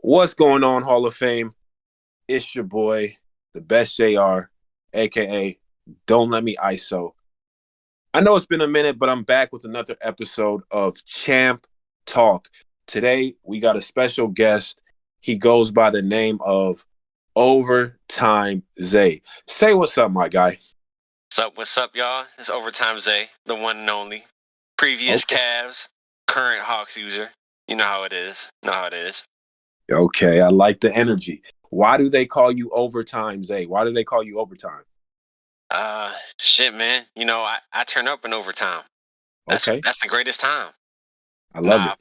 What's going on, Hall of Fame? It's your boy, the best JR, aka Don't Let Me ISO. I know it's been a minute, but I'm back with another episode of Champ Talk. Today, we got a special guest. He goes by the name of Overtimezayyy. Say what's up, my guy. What's up, y'all? It's Overtimezayyy, the one and only. Previous Okay. Cavs, current Hawks user. You know how it is. Okay, I like the energy. Why do they call you Overtimezayyy? Why do they call you Overtime? Shit, man. I turn up in overtime. Okay, That's the greatest time. I love Nah, it.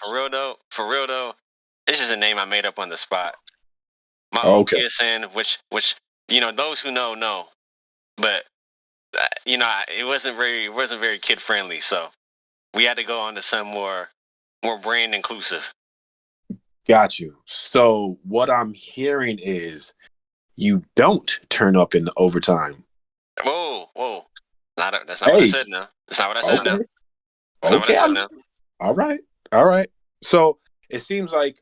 for real though, this is a name I made up on the spot. My old Okay. PSN, which those who know, but it wasn't very kid friendly, so we had to go on to some more brand inclusive. Got you. So what I'm hearing is you don't turn up in the overtime. Whoa. That's not what I Hey, said now. That's not what I said okay, now. That's not what I okay. said now. All right, all right. So it seems like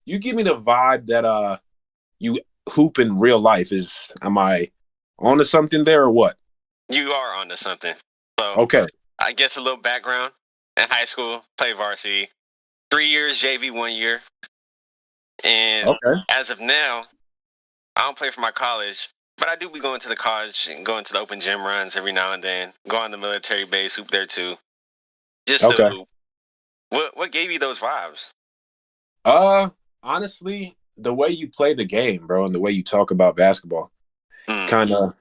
you give me the vibe that you hoop in real life. Am I onto something there or what? You are onto something. So Okay, I guess a little background. In high school, played varsity. 3 years JV, 1 year. And okay, as of now, I don't play for my college, but I do be going to the college and going to the open gym runs every now and then. Go on the military base, hoop there too. Just to okay. hoop. What gave you those vibes? Uh, Honestly, the way you play the game, bro, and the way you talk about basketball, Mm, kind of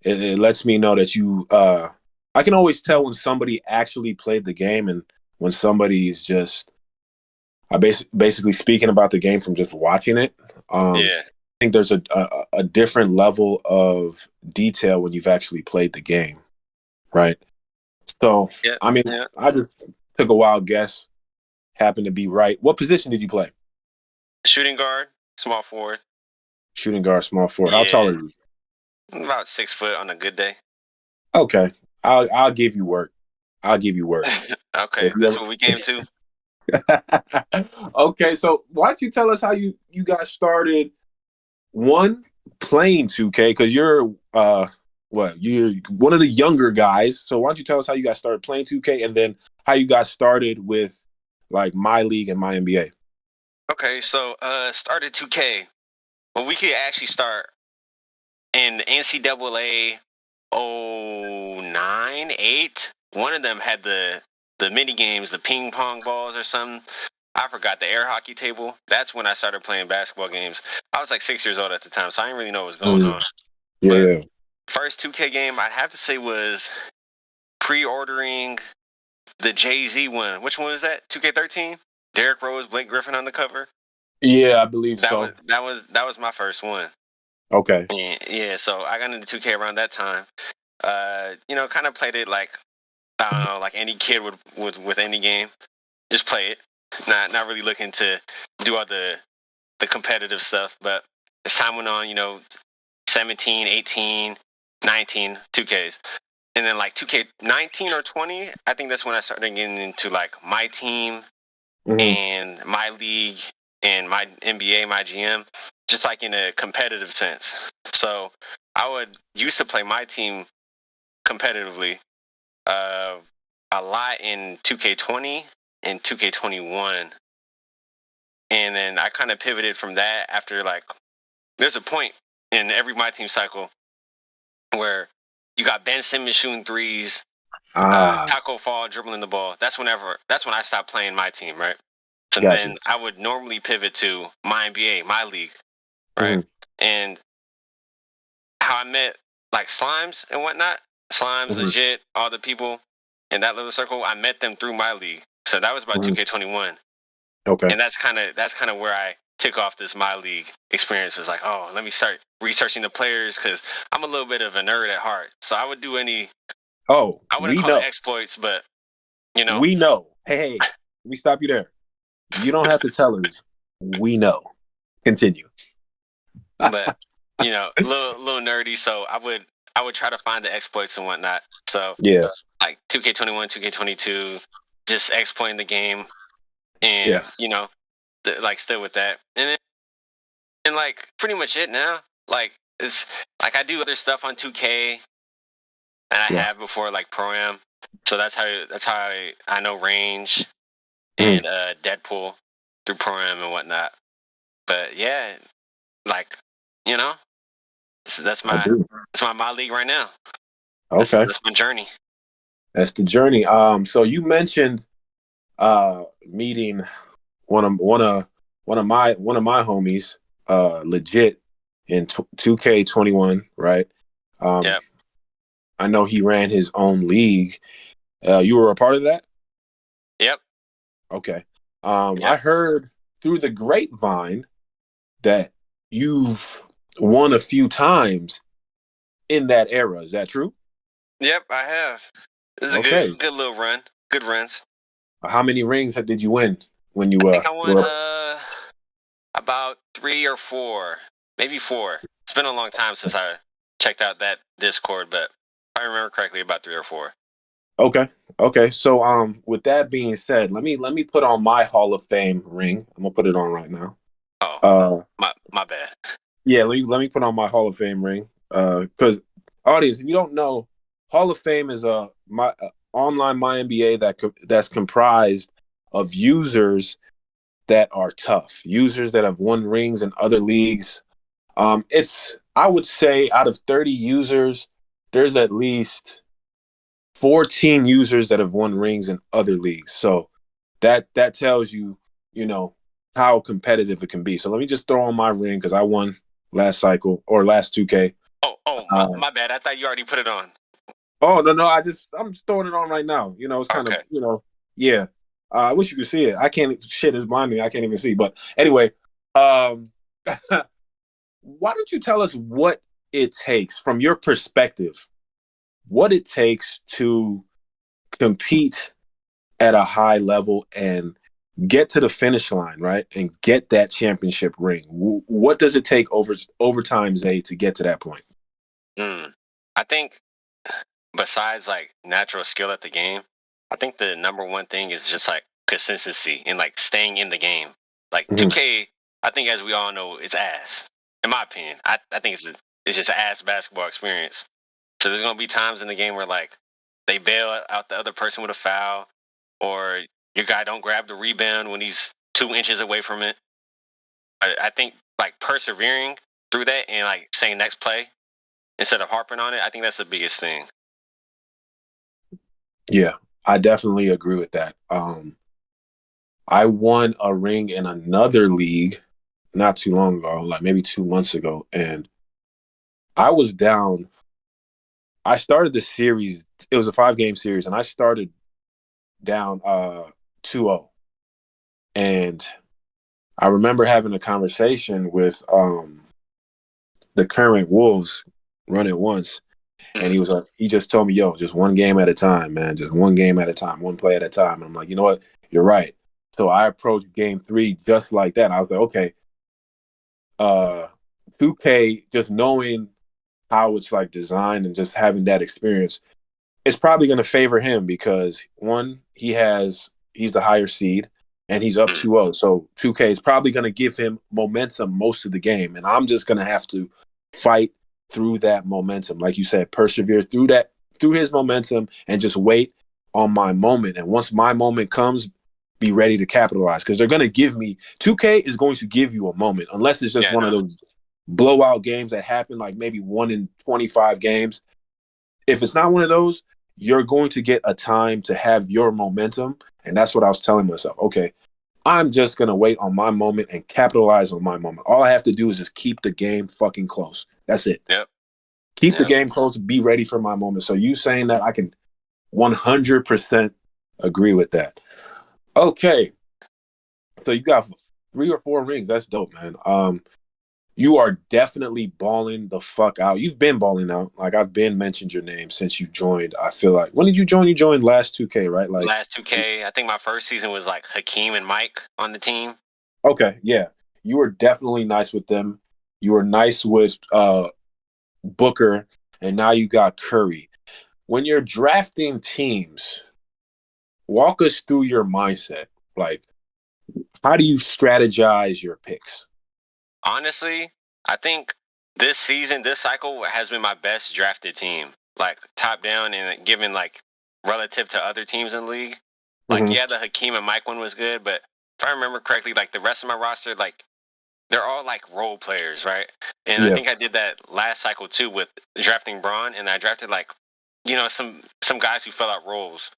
it lets me know that you I can always tell when somebody actually played the game and when somebody is just basically speaking about the game from just watching it. yeah. I think there's a different level of detail when you've actually played the game, right? So, Yeah. I mean, Yeah. I just took a wild guess, happened to be right. What position did you play? Shooting guard, small forward. Shooting guard, small forward. How tall Yeah. are you? About 6 foot on a good day. Okay, I'll give you work. I'll give you work. Okay, If you that's ever what we came to. Okay, so why don't you tell us how you got started one playing 2K because you're you're one of the younger guys. So why don't you tell us how you got started playing 2K and then how you got started with like my league and my NBA? Okay, so started 2K. Well, we could actually start in NCAA 09, 08. One of them had the mini games, the ping pong balls or something. I forgot the air hockey table. That's when I started playing basketball games. I was like 6 years old at the time, so I didn't really know what was going Mm, on. But yeah. first 2K game I'd have to say was pre-ordering the Jay-Z one. Which one was that? 2K13? Derrick Rose, Blake Griffin on the cover. Yeah, I believe That so. was that was that was my first one. Okay. Yeah, so I got into 2K around that time. Kind of played it like I don't know, like any kid would with any game. Just play it. Not really looking to do all the competitive stuff, but as time went on, 17, 18, 19, 2Ks. And then like 2K19 or 20, I think that's when I started getting into like my team Hmm. and my league and my NBA, my GM, just like in a competitive sense. So I would used to play my team competitively uh, a lot in 2K20 and 2K21. And then I kind of pivoted from that after like, there's a point in every my team cycle where you got Ben Simmons shooting threes, Ah, Taco Fall dribbling the ball. That's when I stopped playing my team, right? So got you. then I would normally pivot to my NBA, my league, right? Hmm. And how I met like Slimes and whatnot, Slimes, Hmm. Legit, all the people in that little circle, I met them through my league. So that was about Hmm. 2K21. Okay. And that's kind of where I took off this my league experience. It's like, oh, let me start researching the players because I'm a little bit of a nerd at heart. So I would do any, Oh, I wouldn't we call it know. exploits, but you know, We know. Hey, let me stop you there. You don't have to tell us. We know. Continue. but a little nerdy. So I would try to find the exploits and whatnot. So Yeah. like 2K21, 2K22, just exploiting the game, and Yes. like still with that, and like pretty much it now. Like it's like I do other stuff on 2K, and I Yeah. have before like Pro Am. So that's how I know range Mm. and Deadpool through Pro Am and whatnot. But yeah, like you know, that's I do. my league right now. Okay. That's my journey. That's the journey. So you mentioned meeting one of my homies, legit in 2K21, right? Um, Yep. I know he ran his own league. You were a part of that? Yep. Okay. I Yep. heard through the grapevine that you've won a few times in that era. Is that true? Yep. I have. This is a Okay. good little run. Good runs. How many rings did you win when you I think I won were? about 3 or 4, maybe 4. It's been a long time since I checked out that Discord, but if I remember correctly, about 3 or 4. Okay. Okay. So with that being said, let me put on my Hall of Fame ring. I'm gonna put it on right now. Oh, Uh my bad. yeah, let me put on my Hall of Fame ring. Because audience, if you don't know, Hall of Fame is my online my NBA that's comprised of users that are tough, users that have won rings in other leagues. It's I would say out of 30 users, there's at least 14 users that have won rings in other leagues. So that tells you, you know, how competitive it can be. So let me just throw on my ring because I won last cycle or last 2K. Oh, Uh, my bad. I thought you already put it on. oh no, I'm just throwing it on right now. It's kind of Okay. yeah. I wish you could see it. I can't. Shit is blinding. I can't even see. But anyway, um, why don't you tell us what it takes from your perspective? What it takes to compete at a high level and get to the finish line, right? And get that championship ring. What does it take Overtimezayyy to get to that point? I think besides like natural skill at the game, I think the number one thing is just like consistency and like staying in the game. Like Mhm. 2K, I think as we all know, it's ass. In my opinion, I think it's just an ass basketball experience. So there's gonna be times in the game where like they bail out the other person with a foul, or your guy don't grab the rebound when he's 2 inches away from it. I think like persevering through that and like saying next play instead of harping on it, I think that's the biggest thing. Yeah, I definitely agree with that. I won a ring in another league not too long ago, like maybe 2 months ago, and I was down. I started the series. It was a 5 game series, and I started down 2-0. And I remember having a conversation with the current Wolves run it once. And Mm. he was like, he just told me, yo, just one game at a time, man. Just one game at a time, one play at a time. And I'm like, you know what? You're right. So I approached game 3 just like that. I was like, okay, uh 2K, just knowing how it's like designed and just having that experience, it's probably gonna favor him because one, he's the higher seed and he's up Mm. 2-0. So 2K is probably gonna give him momentum most of the game. And I'm just gonna have to fight through that momentum. Like you said, persevere through his momentum and just wait on my moment. And once my moment comes, be ready to capitalize. Because they're gonna give me 2K is going to give you a moment, unless it's just Yeah, one of no. those blowout games that happen like maybe 1 in 25 games. If it's not one of those, you're going to get a time to have your momentum. And that's what I was telling myself. Okay, I'm just going to wait on my moment and capitalize on my moment. All I have to do is just keep the game fucking close. That's it. Yep. Keep the Yep. game close, be ready for my moment. So you saying that, I can 100% agree with that. Okay. So you got 3 or 4 rings. That's dope, man. You are definitely balling the fuck out. You've been balling out. Like I've been mentioned your name since you joined. I feel like when did you join? You joined last 2K, right? Like Last 2K, I think my first season was like Hakeem and Mike on the team. okay, yeah. You were definitely nice with them. You were nice with Booker, and now you got Curry. When you're drafting teams, walk us through your mindset. Like How do you strategize your picks? Honestly, I think this season, this cycle has been my best drafted team. Like top down and given like relative to other teams in the league. Like Mm-hmm. yeah, the Hakeem and Mike one was good, but if I remember correctly, like the rest of my roster, like they're all like role players, right? And I Yeah. think I did that last cycle too with drafting Braun, and I drafted like some guys who fill out roles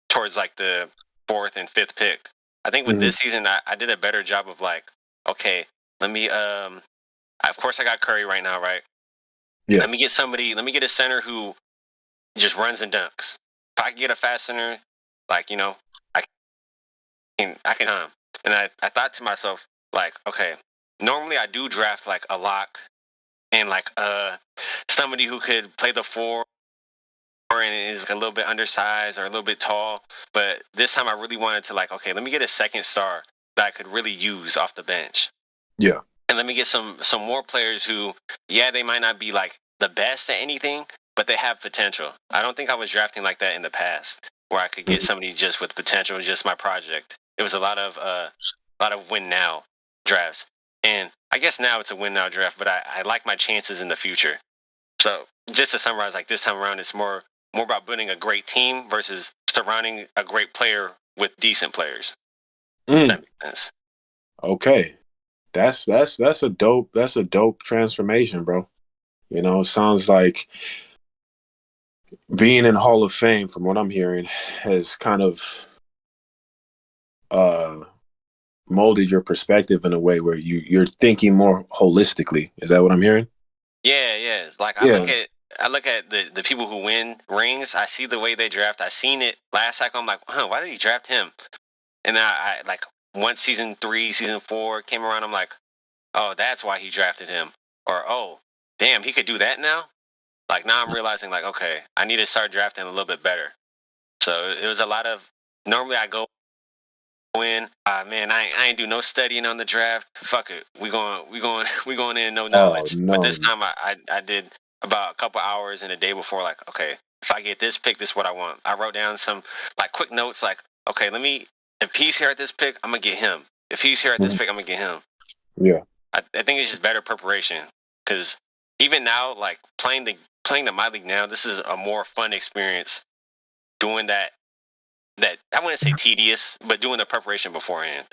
towards like the fourth and fifth pick. I think with Mm-hmm. this season, I did a better job of like, okay, let me of course I got Curry right now, right? Yeah. Let me get somebody. Let me get a center who just runs and dunks. If I can get a fast center, like I I can. And I thought to myself, like, okay, normally I do draft like a lock and like somebody who could play the four and is like a little bit undersized or a little bit tall. But this time I really wanted to like, okay, let me get a second star that I could really use off the bench. Yeah. And let me get some more players who, yeah, they might not be like the best at anything, but they have potential. I don't think I was drafting like that in the past, where I could get Mm-hmm. somebody just with potential, just my project. It was a lot of win now drafts, and I guess now it's a win now draft. But I like my chances in the future. So just to summarize, like this time around, it's more about building a great team versus surrounding a great player with decent players. Mm. That makes sense. Okay. That's a dope transformation, bro. It sounds like being in Hall of Fame, from what I'm hearing, has kind of uh molded your perspective in a way where you're thinking more holistically. Is that what I'm hearing? Yeah, yeah. It's like Yeah. I look at the people who win rings. I see the way they draft. I seen it last cycle. I'm like, huh, why did he draft him? And then I like once season 3, season 4 came around, I'm like, oh, that's why he drafted him. Or oh, damn, he could do that now. Like now I'm realizing like, okay, I need to start drafting a little bit better. So it was a lot of normally I go in. Man, I ain't do no studying on the draft. Fuck it, we going in no Oh knowledge. But no. this time I did about a couple hours in a day before. Like, okay, if I get this pick, this is what I want. I wrote down some like quick notes. Like, okay, let me. If he's here at this pick, I'm gonna get him. If he's here at this Mhm. pick, I'm gonna get him. Yeah. I think it's just better preparation because even now, like playing the my league now, this is a more fun experience doing that I wouldn't say tedious, but doing the preparation beforehand.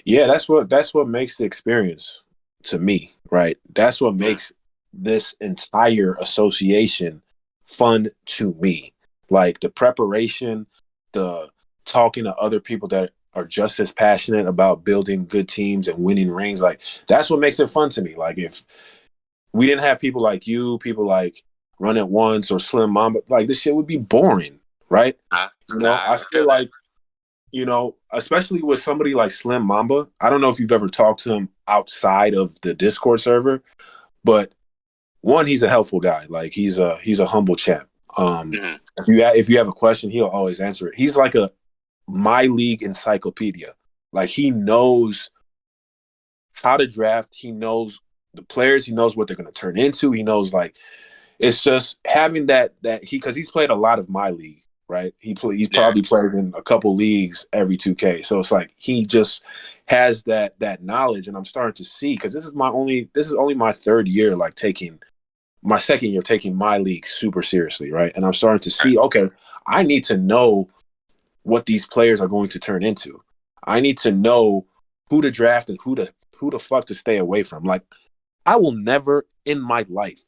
Yeah, that's what makes the experience to me, right? That's what Mm. makes this entire association fun to me. Like the preparation, the talking to other people that are just as passionate about building good teams and winning rings, like that's what makes it fun to me. Like if we didn't have people like you, people like Run It Once or Slim Mamba, like this shit would be boring, right? I I feel feel that. like especially with somebody like Slim Mamba. I don't know if you've ever talked to him outside of the Discord server, but one, he's a helpful guy. Like he's a humble chap. Hmm. If you have a question, he'll always answer it. He's like a my league encyclopedia. Like he knows how to draft. He knows the players. He knows what they're going to turn into. He knows like it's just having that because he's played a lot of my league, right? He's Yeah. probably played in a couple leagues every 2K. So it's like he just has that knowledge, and I'm starting to see because this is only my third year, like taking my second year taking my league super seriously, right? And I'm starting to Right. see, okay, I need to know what these players are going to turn into. I need to know who to draft and who the fuck to stay away from. Like I will never in my life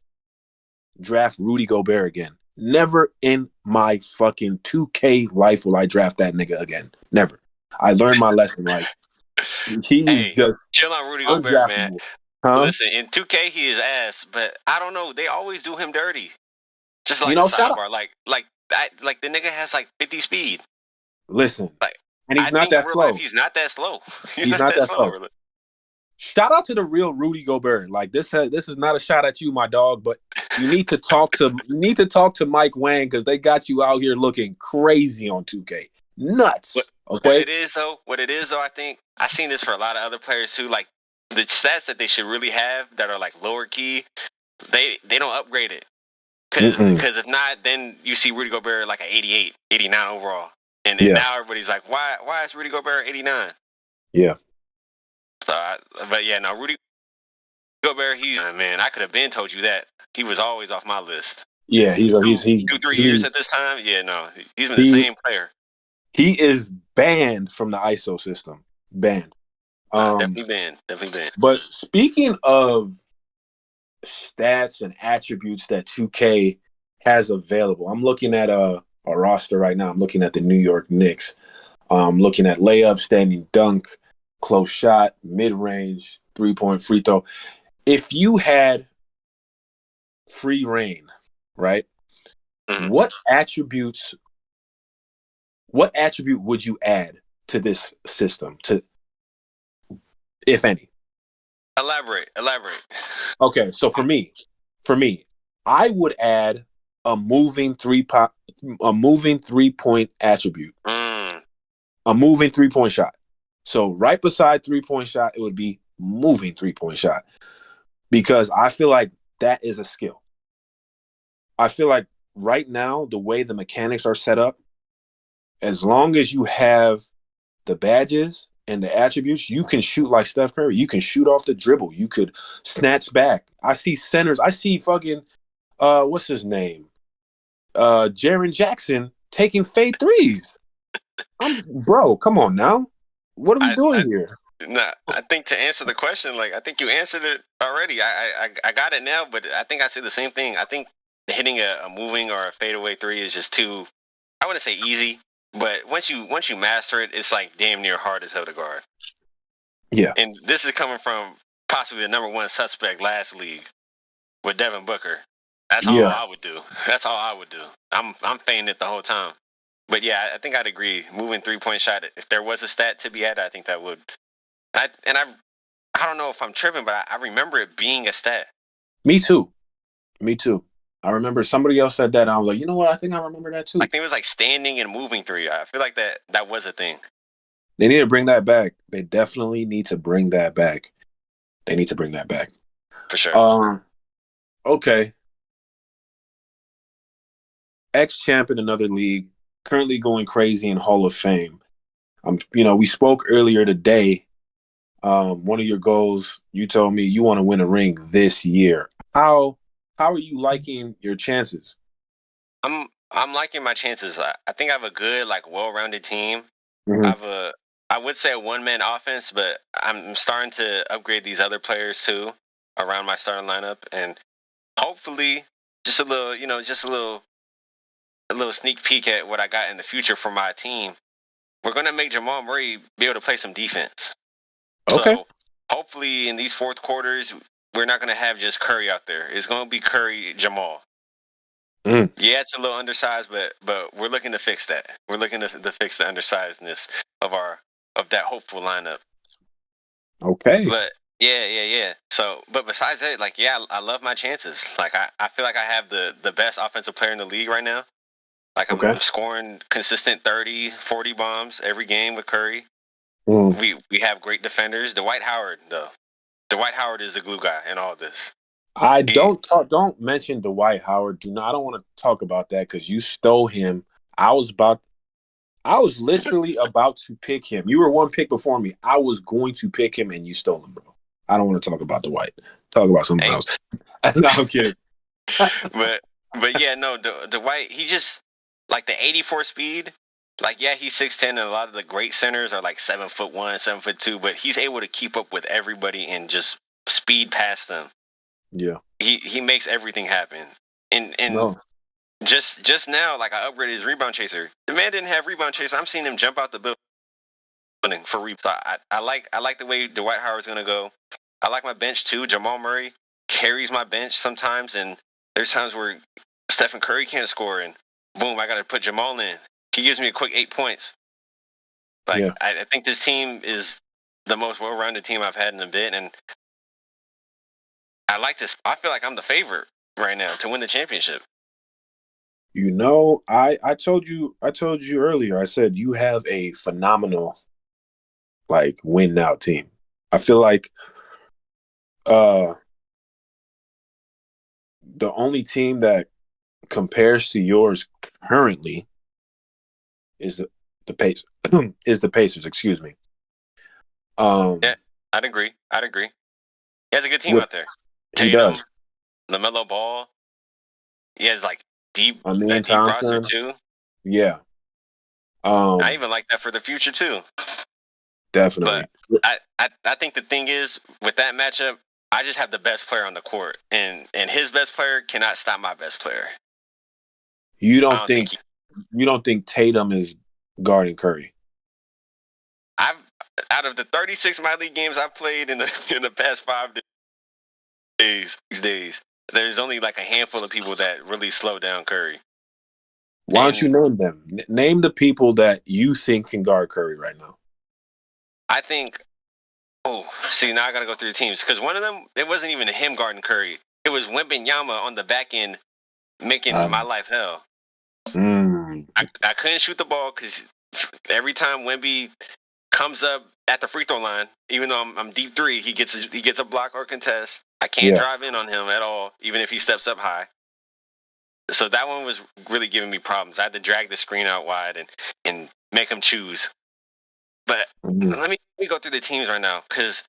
draft Rudy Gobert again. Never in my fucking 2K life will I draft that nigga again. Never. I learned my lesson. Like he's Hey, just chill on Rudy Gobert, man. undraftable. Huh? Listen, in 2K he is ass, but I don't know. They always do him dirty. Just like a Shout out. sidebar, like the nigga has like 50 speed. Listen, Like and I he's not think in that real life slow. he's not that slow. He's He's not not that that slow. slow. Really. Shout out to the real Rudy Gobert. Like this is not a shot at you, my dog, but you need to talk to Mike Wang because they got you out here looking crazy on 2K. What Nuts. what Okay. it is though, I think I've seen this for a lot of other players too. Like the stats that they should really have that are like lower key, they don't upgrade it. Mm-mm. Cause if not, then you see Rudy Gobert like an 88, 89 overall. And Yeah. now everybody's like, why is Rudy Gobert 89? Yeah. But yeah, no, Rudy Gobert, he's man. I could have been told you that he was always off my list. Yeah, Two, 3 years at this time. Yeah, no, he's been the he same player. he is banned from the ISO system. Banned. Definitely been, definitely been. But speaking of stats and attributes that 2K has available, I'm looking at a roster right now. I'm looking at the New York Knicks. Looking at layup, standing dunk, close shot, mid range, 3-point free throw. If you had free reign, right? Mm-hmm. What attribute would you add to this system, to if any? Elaborate. Okay, so for me, I would add a moving 3-point attribute, Mm. a moving 3-point shot. So right beside 3-point shot, it would be moving 3-point shot, because I feel like that is a skill. I feel like right now, the way the mechanics are set up, as long as you have the badges and the attributes, you can shoot like Steph Curry. You can shoot off the dribble. You could snatch back. I see centers. I see fucking what's his name? Jaren Jackson taking fade threes. Bro, come on now. What are we I, doing I, here? nah, I think to answer the question, like I think you answered it already. I got it now, but I think I said the same thing. I think hitting a moving or a fadeaway three is just too. I wouldn't say easy, but once you master it, it's like damn near hard as hell to guard. Yeah. And this is coming from possibly the number one suspect last league with Devin Booker. That's all Yeah. I would do. That's all I would do. I'm feigning it the whole time. But yeah, I think I'd agree. Moving 3-point shot. If there was a stat to be added, I think that would. I don't know if I'm tripping, but I remember it being a stat. Me too. Me too. I remember somebody else said that. And I was like, you know what? I think I remember that I too. think it was like standing and moving three. I feel like that was a thing They need to bring that back. They definitely need to bring that back. They need to bring that back. for sure. Okay. Ex-champ in another league, currently going crazy in Hall of Fame. We spoke earlier today. One of your goals, you told me you want to win a ring this year. How are you liking your chances? I'm liking my chances. I think I have a good, like, well-rounded team. I Mm-hmm. have I would say a one-man offense, but I'm starting to upgrade these other players too around my starting lineup, and hopefully, just a little, just a little sneak peek at what I got in the future for my team. We're gonna make Jamal Murray be able to play some defense. Okay. So hopefully, in these fourth quarters, we're not gonna have just Curry out there. It's gonna be Curry, Jamal. Mm. Yeah, it's a little undersized, but we're looking to fix that. We're looking to fix the undersizedness of that hopeful lineup. Okay. But yeah. So, but besides that, like, yeah, I love my chances. Like, I feel like I have the best offensive player in the league right now. Like, I'm Okay. scoring consistent 30, 40 bombs every game with Curry. Mm. We have great defenders. Dwight Howard, though. Dwight Howard is the glue guy in all this. I He, don't mention Dwight Howard. I don't want to talk about that because you stole him. I was about I was literally about to pick him. You were one pick before me. I was going to pick him and you stole him, bro. I don't want to talk about Dwight. Talk about someone hey, else. No, I'm kidding. but yeah, no, Dwight, he just like the 84 speed. Like, yeah, he's 6'10", and a lot of the great centers are like 7'1", 7'2", but he's able to keep up with everybody and just speed past them. Yeah. He makes everything happen. And No. just now, like, I upgraded his rebound chaser. The man didn't have rebound chaser. I'm seeing him jump out the building for rebound. So I like the way Dwight Howard's gonna go. I like my bench too. Jamal Murray carries my bench sometimes, and there's times where Stephen Curry can't score, and boom, I got to put Jamal in. He gives me a quick 8 points. Like, Yeah. I think this team is the most well-rounded team I've had in a bit, and I like this. I feel like I'm the favorite right now to win the championship. I told you earlier. I said you have a phenomenal like win now team. I feel like uh the only team that compares to yours currently is the Pacers. Is the Pacers, excuse me. Um, Yeah, I'd agree. He has a good team with out there. he does. Tatum, LaMelo Ball. He has like I mean, deep roster Thompson. too. Yeah. I Um, even like that for the future too. But definitely. I think the thing is with that matchup, I just have the best player on the court, and his best player cannot stop my best player. You I don't don't think think you don't think Tatum is guarding Curry? I've out of the 36 my league games I've played in the in the past 5 days, these days, there's only like a handful of people that really slow down Curry. Why don't you And name them? Name the people that you think can guard Curry right now. I think, oh, see, now I got to go through the teams because one of them, it wasn't even him guarding Curry. It was Wembanyama on the back end making my Um, life hell. mm, I couldn't shoot the ball because every time Wemby comes up at the free throw line, even though I'm deep three, he gets a block or contest. I can't yeah. drive in on him at all, even if he steps up high. So that one was really giving me problems. I had to drag the screen out wide and make him choose. But Mm, let me go through the teams right now because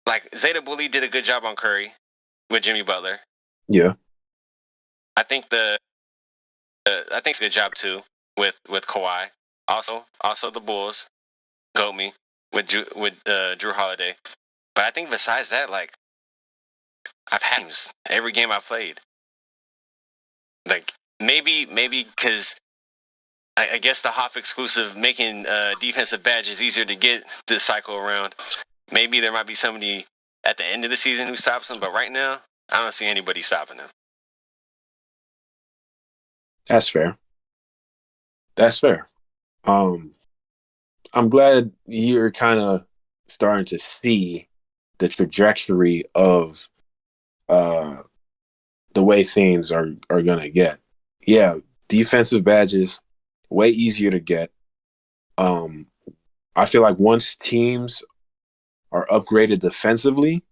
like Zeta Bully did a good job on Curry with Jimmy Butler. yeah. I think I think it's a good job too with Kawhi. Also the Bulls goat me with Drew Holiday. But I think besides that, like I've had games every game I've played. Like maybe because I guess the Hoff exclusive making defensive badges easier to get this cycle around. Maybe there might be somebody at the end of the season who stops him, but right now I don't see anybody stopping him. That's fair. That's fair. Um, I'm glad you're kind of starting to see the trajectory of uh, the way things are gonna get. Yeah, defensive badges way easier to get. Um, I feel like once teams are upgraded defensively,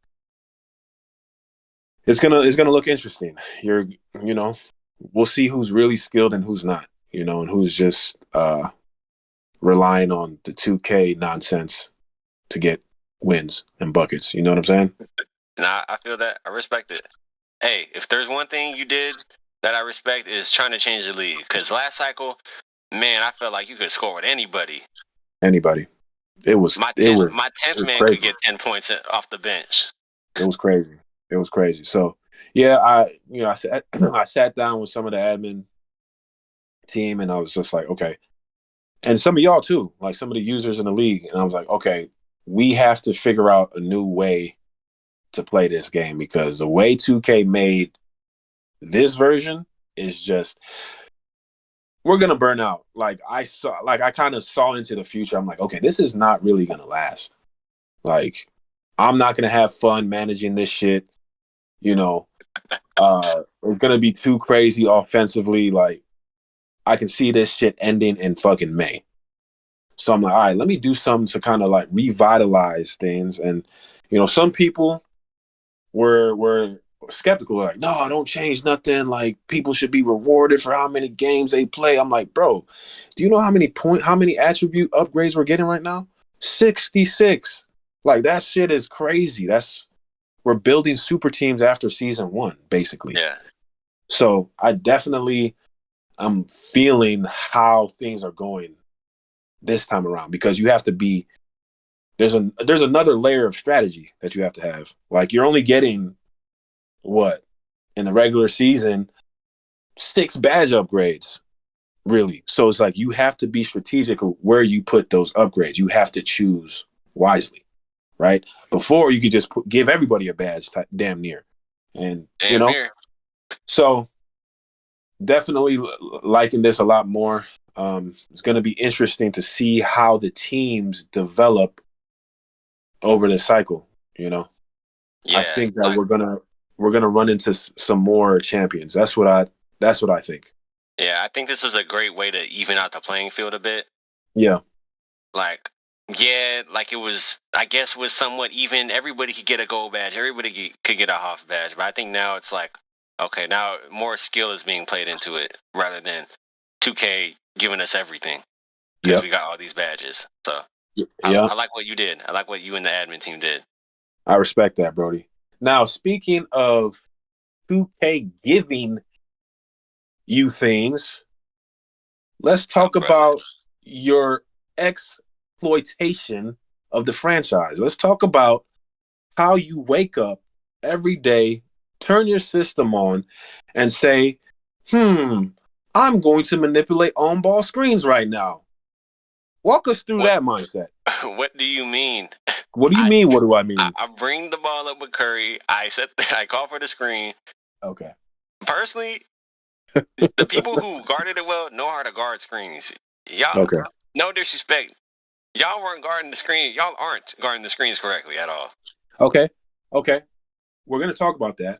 it's gonna look interesting. You know, we'll see who's really skilled and who's not. You know, and who's just relying on the 2K nonsense to get wins and buckets. You know what I'm saying? And I feel that I respect it. Hey, if there's one thing you did that I respect is trying to change the league. Because last cycle, man, I felt like you could score with anybody. Anybody. It was My it tenth was my it tenth was man could crazy. get 10 points off the bench. It was crazy. It was crazy. So yeah, I sat down with some of the admin team and I was just like, okay. And some of y'all too, like some of the users in the league. And I was like, okay, we have to figure out a new way to play this game because the way 2K made this version is just we're gonna burn out. I kind of saw into the future. I'm like, okay, this is not really gonna last. Like, I'm not gonna have fun managing this shit. You know, it's gonna be too crazy offensively. Like, I can see this shit ending in fucking May. So I'm like, all right, let me do something to kind of like revitalize things. And some people were skeptical, like, no, don't change nothing. Like, people should be rewarded for how many games they play. I'm like, bro, do you know how many attribute upgrades we're getting right now? 66. Like, that shit is crazy. We're building super teams after season one, basically. Yeah. So I'm feeling how things are going this time around because you have to be there's another layer of strategy that you have to have. Like, you're only getting what in the regular season 6 badge upgrades, really. So it's like you have to be strategic of where you put those upgrades. You have to choose wisely, right? Before you could just give everybody a badge, damn near, and Damn near. so definitely liking this a lot more. It's going to be interesting to see how the teams develop over the cycle. I Yeah. think that we're gonna run into some more champions. That's what I think. Yeah, I think this was a great way to even out the playing field a bit. Yeah, Like, yeah, like it was, I guess, was somewhat even. Everybody could get a gold badge. Could get a Hoff badge. But I think now it's like, okay, now more skill is being played into it rather than 2K giving us everything because yep, we got all these badges. So Yeah, I like what you did. I like what you and the admin team did. I respect that, Brody. Now, speaking of 2K giving you things, let's My talk brother. about your exploitation of the franchise. Let's talk about how you wake up every day, turn your system on, and say, I'm going to manipulate on ball screens right now. Walk us through What that mindset. what do you mean? What do you I, mean? What do I mean? I bring the ball up with Curry. I call for the screen. Okay. Personally, the people who guarded it well know how to guard screens. Y'all, Okay. no disrespect. Y'all weren't guarding the screen. Y'all aren't guarding the screens correctly at all. Okay. Okay. We're going to talk about that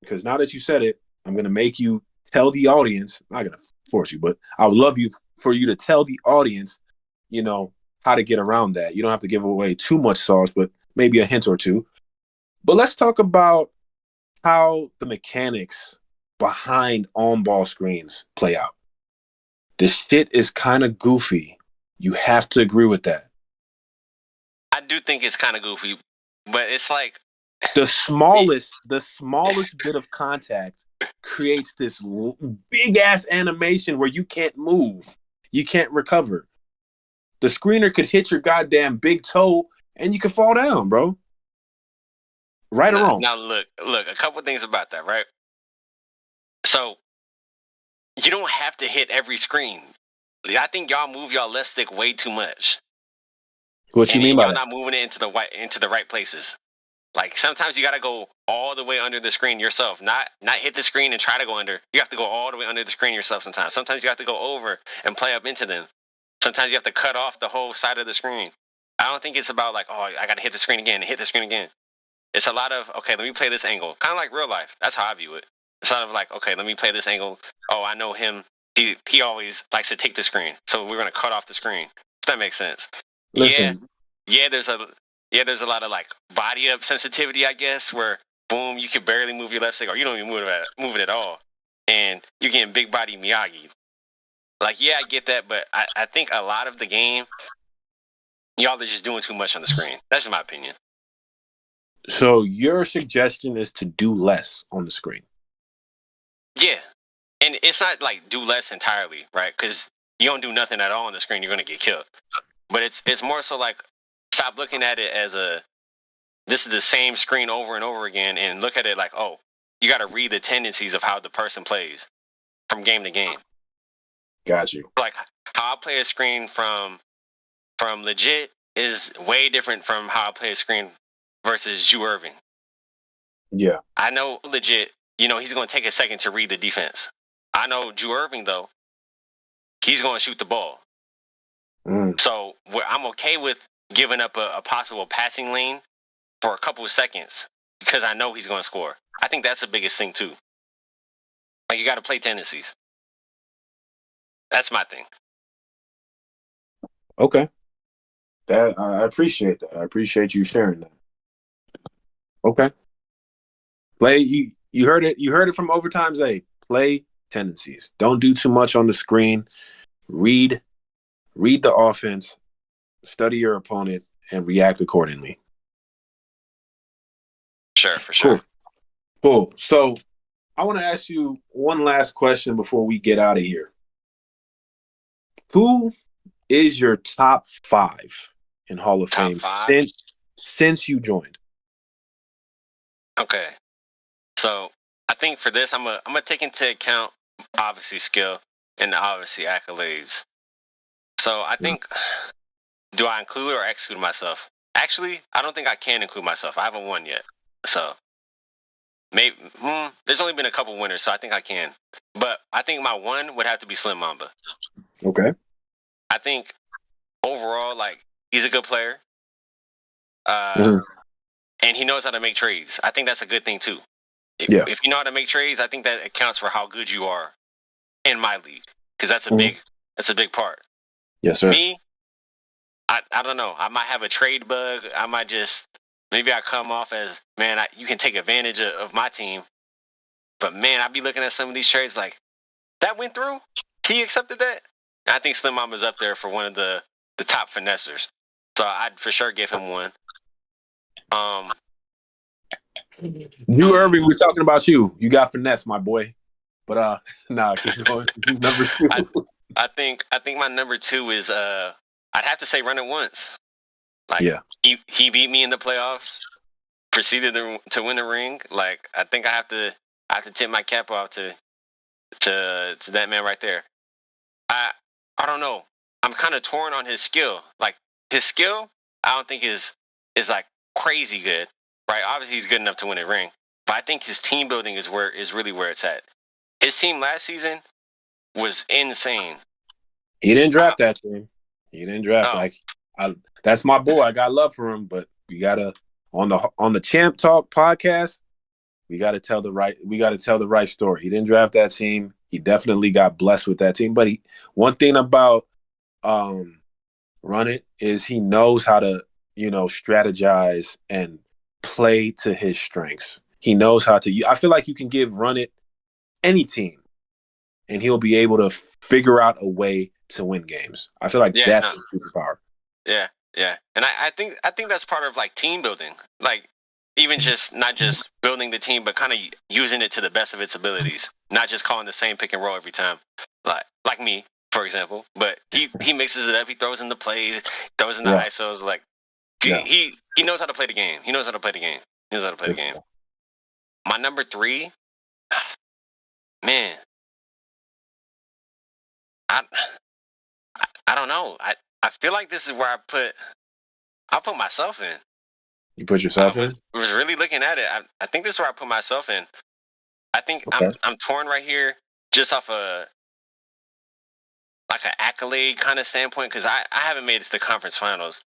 because now that you said it, I'm going to make you tell the audience. I'm not going to force you, but I would love you for you to tell the audience, how to get around that. You don't have to give away too much sauce, but maybe a hint or two. But let's talk about how the mechanics behind on-ball screens play out. This shit is kind of goofy. You have to agree with that. I do think it's kind of goofy, but it's like The smallest bit of contact creates this big ass animation where you can't move, you can't recover. The screener could hit your goddamn big toe and you could fall down, bro. Right or wrong? now look, a couple things about that, right? So you don't have to hit every screen. I think y'all move y'all left stick way too much, What you and mean then by y'all that? not moving it into the right places. Like sometimes you got to go all the way under the screen yourself, not hit the screen and try to go under. You have to go all the way under the screen yourself. Sometimes you have to go over and play up into them. Sometimes you have to cut off the whole side of the screen. I don't think it's about like, oh, I got to hit the screen again, hit the screen again. It's a lot of, okay, let me play this angle. Kind of like real life. That's how I view it. It's sort of like, okay, let me play this angle. Oh, I know him. He always likes to take the screen, so we're gonna cut off the screen. If that makes sense. Yeah, Listen, yeah. There's a lot of like body up sensitivity, I guess, where boom, you can barely move your left stick, or you don't even move it at all, and you're getting big body Miyagi. Like, yeah, I get that, but I think a lot of the game, y'all are just doing too much on the screen. That's just my opinion. so your suggestion is to do less on the screen. Yeah, and it's not like do less entirely, right? Because you don't do nothing at all on the screen, you're gonna get killed. But it's more so like stop looking at it as a this is the same screen over and over again, and look at it like, oh, you got to read the tendencies of how the person plays from game to game. Got you. Like how I play a screen from legit is way different from how I play a screen versus Drew Irving. Yeah. I know legit, he's going to take a second to read the defense. I know Drew Irving though, he's going to shoot the ball. So I'm okay with giving up a possible passing lane for a couple of seconds because I know he's going to score. I think that's the biggest thing too. Like you got to play tendencies. That's my thing. Okay. That I appreciate that. I appreciate you sharing that. Okay. Play you heard it. You heard it from Overtimezayyy. Play tendencies. Don't do too much on the screen. Read the offense, study your opponent, and react accordingly. Sure, for Cool. sure. Cool. So I want to ask you one last question before we get out of here. Who is your top 5 in Hall of Top Fame five. since you joined? Okay. So I think for this, I'm gonna take into account obviously skill and obviously accolades. So I think, do I include or exclude myself? Actually, I don't think I can include myself. I haven't won yet. So maybe there's only been a couple winners, so I think I can. But I think my one would have to be Slim Mamba. Okay. I think overall, like he's a good player, Mhm. and he knows how to make trades. I think that's a good thing too. Yeah. If you know how to make trades, I think that accounts for how good you are in my league because Mhm. that's a big part. Yes, sir. Me, I don't know. I might have a trade bug. I might just maybe I come off as man. You can take advantage of my team, but man, I be looking at some of these trades like that went through. He accepted that. And I think Slim Mama's up there for one of the top finessers. So I'd for sure give him one. Drew Irving, we're talking about you. You got finesse, my boy. But nah, keep going. Who's number two? I think my number two is I'd have to say Run It Once. Like Yeah. he beat me in the playoffs, proceeded to win the ring. Like I think I have to tip my cap off to that man right there. I don't know. I'm kind of torn on his skill. Like his skill, I don't think is like crazy good. Right? Obviously he's good enough to win a ring. But I think his team building is really where it's at. His team last season was insane. He didn't draft that team. He didn't draft. That's my boy. I got love for him, but we gotta on the Champ Talk podcast. We gotta tell the right story. He didn't draft that team. He definitely got blessed with that team. But one thing about Run It is he knows how to strategize and play to his strengths. He knows how to. I feel like you can give Run It any team, and he'll be able to figure out a way to win games. I feel like that's his superpower. Yeah, and I think that's part of like team building, like even just not just building the team, but kind of using it to the best of its abilities, not just calling the same pick and roll every time, like me, for example. But he mixes it up. He throws in the plays, throws in the ISOs. Like he knows how to play the game. He knows how to play the game. He knows how to play the game. My number three, man, I don't know. I feel like this is where I put myself in. You put yourself in? I was really looking at it. I think this is where I put myself in. I think I'm torn right here, just off an accolade kind of standpoint, because I haven't made it to the conference finals,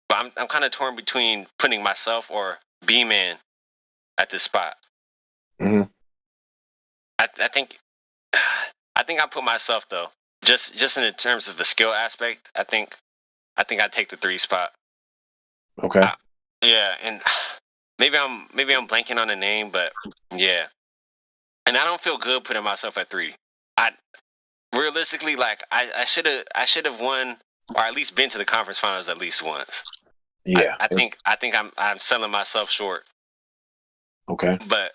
but I'm kind of torn between putting myself or B-Man at this spot. Mm-hmm. I think I put myself though, just in terms of the skill aspect. I think I'd take the 3 spot. Okay. Yeah, and maybe I'm blanking on the name, but yeah. And I don't feel good putting myself at 3. Realistically, like I should have won, or at least been to the conference finals at least once. Yeah. I think I'm selling myself short. Okay. But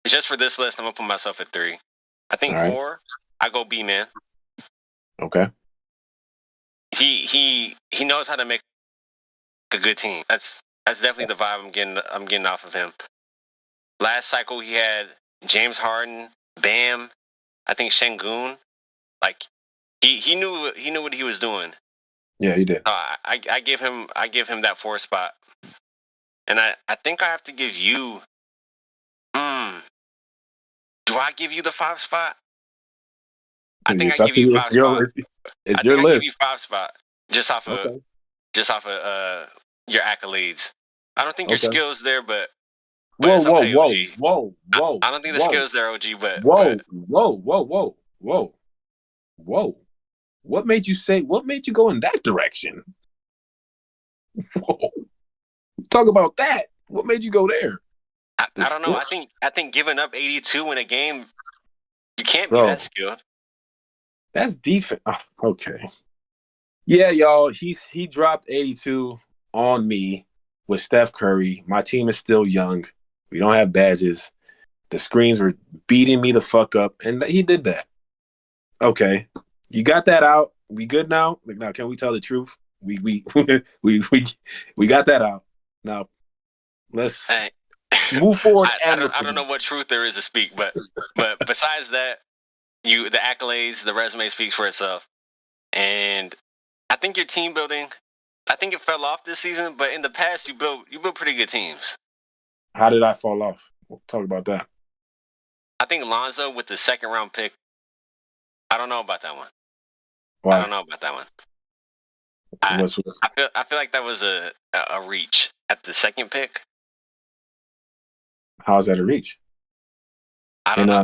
just for this list, I'm gonna put myself at 3. I think 4, I go B-Man. Okay. He knows how to make a good team. That's definitely the vibe I'm getting off of him. Last cycle he had James Harden, Bam, I think Şengün. Like he knew what he was doing. Yeah, he did. I give him that 4 spot. And I think I have to give you do I give you the 5 spot? I think I give you 5 spot. It's your list. I give you 5 spot just off of your accolades. I don't think your skills there, but whoa. I don't think the skills there, OG. But whoa. What made you go in that direction? Whoa. Talk about that. What made you go there? I don't know. I think giving up 82 in a game, you can't be that skilled. That's defense. Oh, okay. Yeah, y'all. He dropped 82 on me with Steph Curry. My team is still young. We don't have badges. The screens were beating me the fuck up, and he did that. Okay, you got that out. We good now? Now, can we tell the truth? We got that out. Now, let's move forward. I don't know what truth there is to speak, but besides that, the accolades, the resume speaks for itself, and I think your team building. I think it fell off this season, but in the past, you built pretty good teams. How did I fall off? We'll talk about that. I think Lonzo with the 2nd round pick. I don't know about that one. Why? I don't know about that one. I feel like that was a reach at the 2nd pick. How is that a reach? I don't know.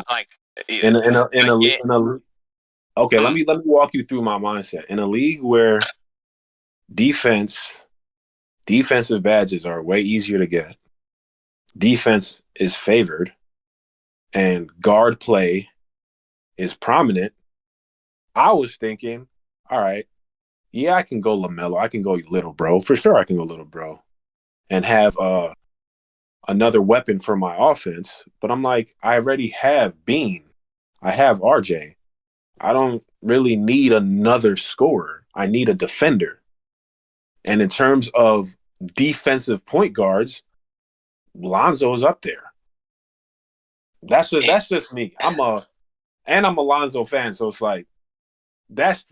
Okay, let me walk you through my mindset. In a league where defensive badges are way easier to get, defense is favored, and guard play is prominent, I was thinking, all right, yeah, I can go LaMelo. I can go little bro for sure. I can go little bro and have another weapon for my offense. But I'm like, I already have Bean. I have RJ. I don't really need another scorer. I need a defender. And in terms of defensive point guards, Lonzo is up there. And That's just me. I'm a Lonzo fan, so it's like that's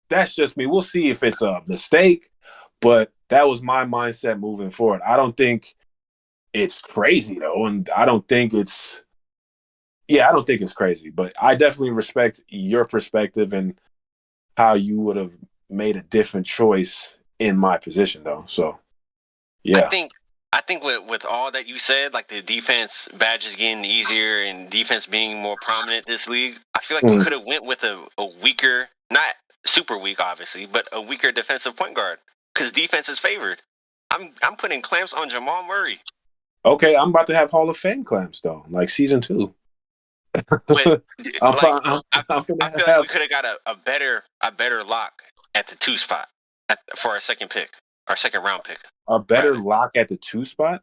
that's just me. We'll see if it's a mistake, but that was my mindset moving forward. I don't think it's crazy though, and I don't think it's crazy, but I definitely respect your perspective and how you would have made a different choice in my position though. So I yeah. think I think with all that you said, like the defense badges getting easier and defense being more prominent this league, I feel like you Mm. could have went with a weaker, not super weak, obviously, but a weaker defensive point guard because defense is favored. I'm putting clamps on Jamal Murray, Okay, I'm about to have Hall of Fame clamps though, like season two. but like I'm I gonna feel like have we could have got a better lock at the two spot for our second pick, our second round pick, a better rather. lock at the two spot.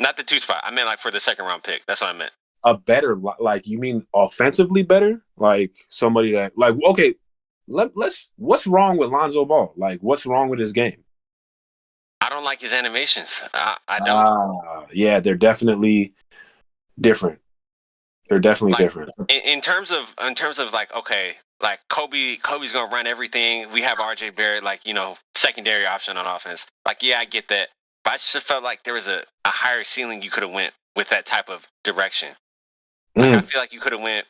Not the two spot. I meant like for the second round pick. That's what I meant. A better like you mean offensively better? Like somebody that like okay, let's what's wrong with Lonzo Ball? Like what's wrong with his game? I don't like his animations. I don't. Yeah, they're definitely different. They're definitely Like different. in terms of like okay, like Kobe's gonna run everything. We have RJ Barrett like secondary option on offense. Like yeah, I get that, but I just felt like there was a higher ceiling you could have went with that type of direction. Like I Mm, feel like you could have went.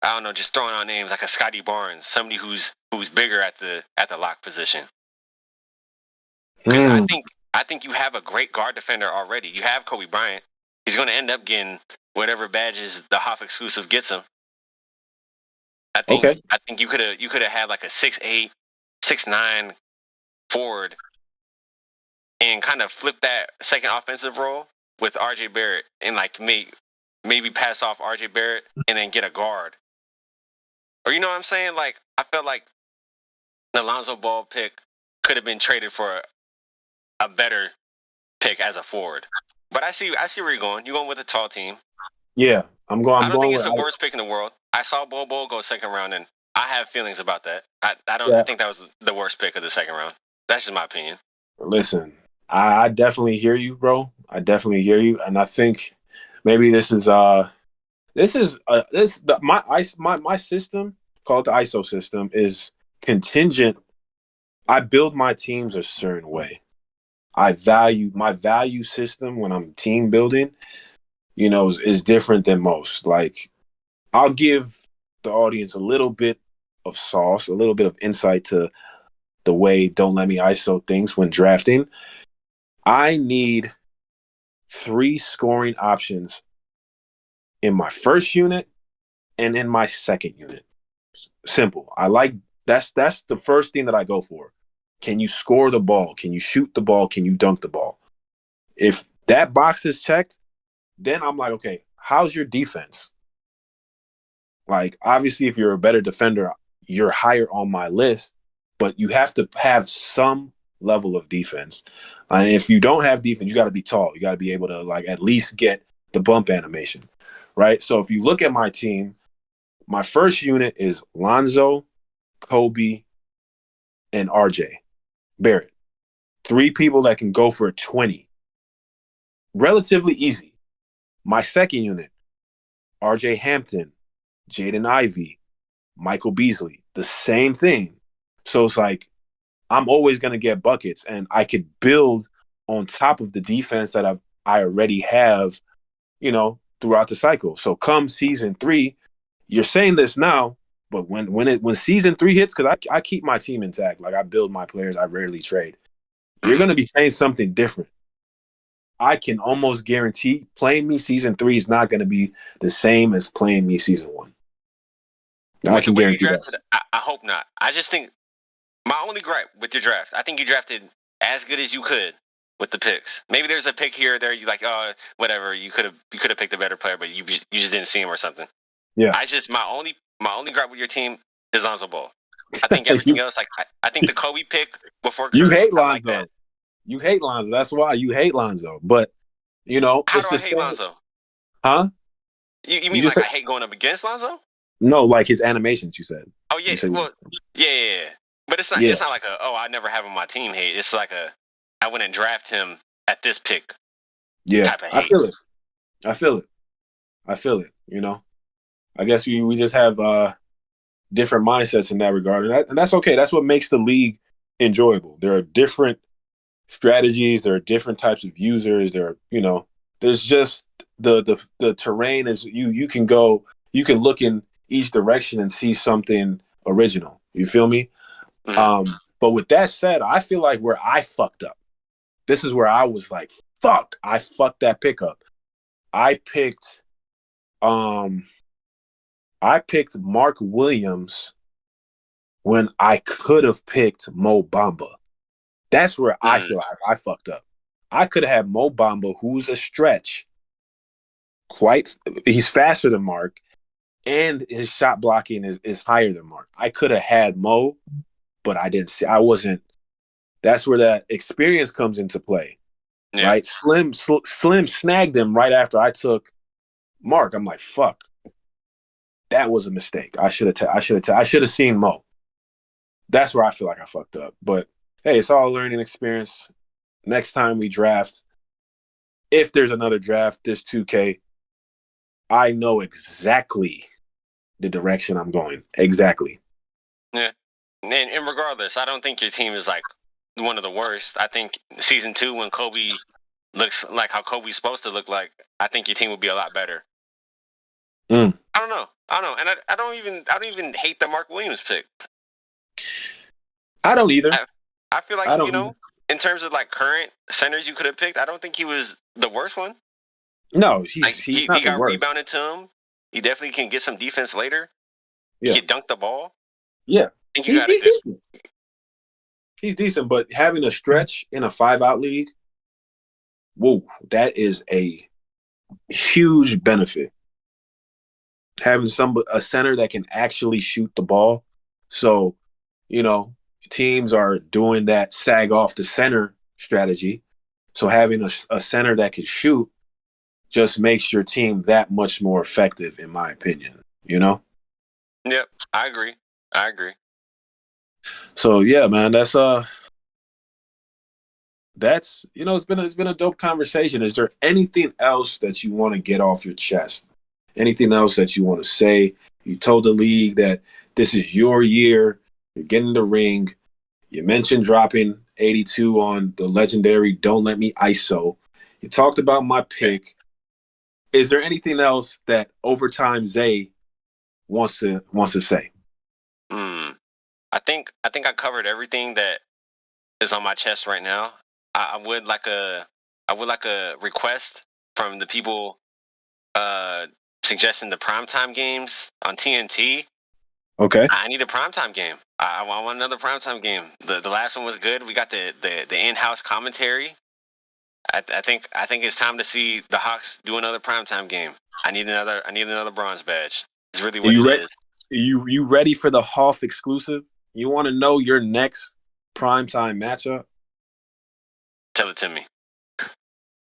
I don't know, just throwing out names like a Scotty Barnes, somebody who's bigger at the lock position. Because I mm, think I think you have a great guard defender already. You have Kobe Bryant. He's going to end up getting whatever badges the Hoff exclusive gets him. I think okay. I think you could have had like a 6'8", 6'9" forward and kind of flip that second offensive role with RJ Barrett and like maybe pass off RJ Barrett and then get a guard. Or you know what I'm saying? Like I felt like the Lonzo Ball pick could have been traded for a better pick as a forward. But I see where you're going. You're going with a tall team. Yeah, I I'm don't going think it's with the worst pick in the world. I saw Bol Bol go second round, and I have feelings about that. I don't yeah. think that was the worst pick of the second round. That's just my opinion. Listen, I definitely hear you, bro. I definitely hear you, and I think maybe this my ice my system called the ISO system is contingent. I build my teams a certain way. I value my value system when I'm team building, is different than most. Like I'll give the audience a little bit of sauce, a little bit of insight to the way Don't Let Me ISO things when drafting. I need three scoring options in my first unit and in my second unit. Simple. I like that's the first thing that I go for. Can you score the ball? Can you shoot the ball? Can you dunk the ball? If that box is checked, then I'm like, okay, how's your defense? Like, obviously, if you're a better defender, you're higher on my list, but you have to have some level of defense. And if you don't have defense, you got to be tall. You got to be able to, like, at least get the bump animation, right? So if you look at my team, my first unit is Lonzo, Kobe, and RJ Barrett. Three people that can go for a 20. Relatively easy. My second unit, RJ Hampton, Jaden Ivey, Michael Beasley, the same thing. So it's like I'm always going to get buckets, and I could build on top of the defense that I already have, throughout the cycle. So come season three, you're saying this now, but when season three hits, because I keep my team intact, like I build my players, I rarely trade. You're going to be saying something different. I can almost guarantee playing me season three is not going to be the same as playing me season one. I With the can way you guarantee drafted, that. I hope not. I just think my only gripe with your draft, I think you drafted as good as you could with the picks. Maybe there's a pick here or there you like, oh, whatever. You could have picked a better player, but you just didn't see him or something. Yeah. My only gripe with your team is Lonzo Ball. I think everything else, like I think the Kobe pick before You Curry, hate I like that. Lonzo. You hate Lonzo. That's why you hate Lonzo. But How do it's I the hate same. Lonzo? Huh? You You mean just like said I hate going up against Lonzo? no, like his animations. You said. Oh yeah, You said well, yeah. But yeah, it's not like a, oh, I never have on my team hate. It's like a, I wouldn't draft him at this pick yeah. type of I hate. feel it. I feel it. I feel it. I guess we just have different mindsets in that regard, and that's okay. That's what makes the league enjoyable. There are different strategies. There are different types of users. There's just the terrain is you can go, you can look in each direction and see something original. You feel me? Mhm. Um, but with that said, I feel like where I fucked up. This is where I was like, fuck, I fucked that pickup. I picked um I picked Mark Williams when I could have picked Mo Bamba. That's where I Mhm. feel like I fucked up. I could have had Mo Bamba, who's a stretch, he's faster than Mark, and his shot blocking is higher than Mark. I could have had Mo, but I didn't see. I wasn't. That's where that experience comes into play, Yeah. right? Slim snagged him right after I took Mark. I'm like, fuck, that was a mistake. I should have seen Mo. That's where I feel like I fucked up. But hey, it's all a learning experience. Next time we draft, if there's another draft, this 2K, I know exactly the direction I'm going. Exactly. Yeah. And regardless, I don't think your team is like one of the worst. I think season 2 when Kobe looks like how Kobe's supposed to look like, I think your team would be a lot better. Mm. I don't know, and I don't even hate the Mark Williams pick. I don't either. I, I feel like I don't either. in terms of like current centers you could have picked, I don't think he was the worst one. No, Like he's he not the got worst. rebounded to him. He definitely can get some defense later. He Yeah. could dunk the ball. Yeah. I think you He's got a he's good. decent. He's decent, but having a stretch in a 5-out league, whoa, that is a huge benefit. Having a center that can actually shoot the ball. So, you know, teams are doing that sag off the center strategy. So having a center that can shoot just makes your team that much more effective, in my opinion. Yep, I agree. I agree. So yeah, man, that's it's been a dope conversation. Is there anything else that you want to get off your chest? Anything else that you want to say? You told the league that this is your year. You're getting the ring. You mentioned dropping 82 on the legendary Don't Let Me ISO. You talked about my pick. Is there anything else that Overtimezayyy wants to say? Hmm. I think I covered everything that is on my chest right now. I would like a request from the people uh suggesting the primetime games on TNT. Okay. I need a primetime game. I want another primetime game. The last one was good. We got the in-house commentary. I think it's time to see the Hawks do another primetime game. I need another bronze badge. It's really Are what you it ready? is. You ready for the Hoff exclusive? You want to know your next primetime matchup? Tell it to me.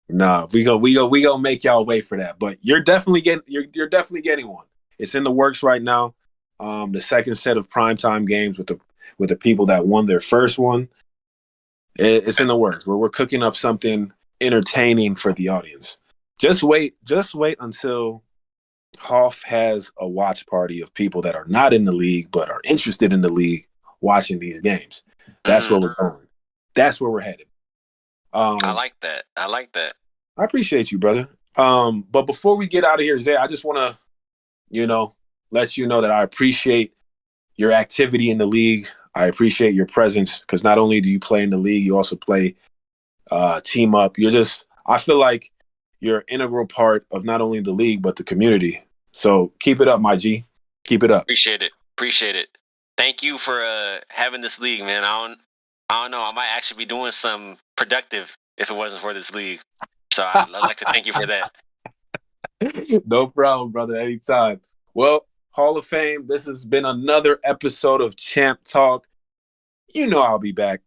No, we go make y'all wait for that. But you're definitely getting one. It's in the works right now. The second set of primetime games with the people that won their first one. It's in the works. We're cooking up something entertaining for the audience. Just wait until Hoff has a watch party of people that are not in the league but are interested in the league watching these games. That's where Mm, we're going. That's where we're headed. I Um, like that. I like that. I appreciate you, brother. But before we get out of here, Zay, I just want to, you know, let you know that I appreciate your activity in the league. I appreciate your presence because not only do you play in the league, you also play team up. I feel like you're an integral part of not only the league but the community. So keep it up, my G. Keep it up. Appreciate it. Appreciate it. Thank you for having this league, man. I don't know. I might actually be doing some productive if it wasn't for this league. So I'd like to thank you for that. No problem, brother. Anytime. Well, Hall of Fame. This has been another episode of Champ Talk. You know I'll be back.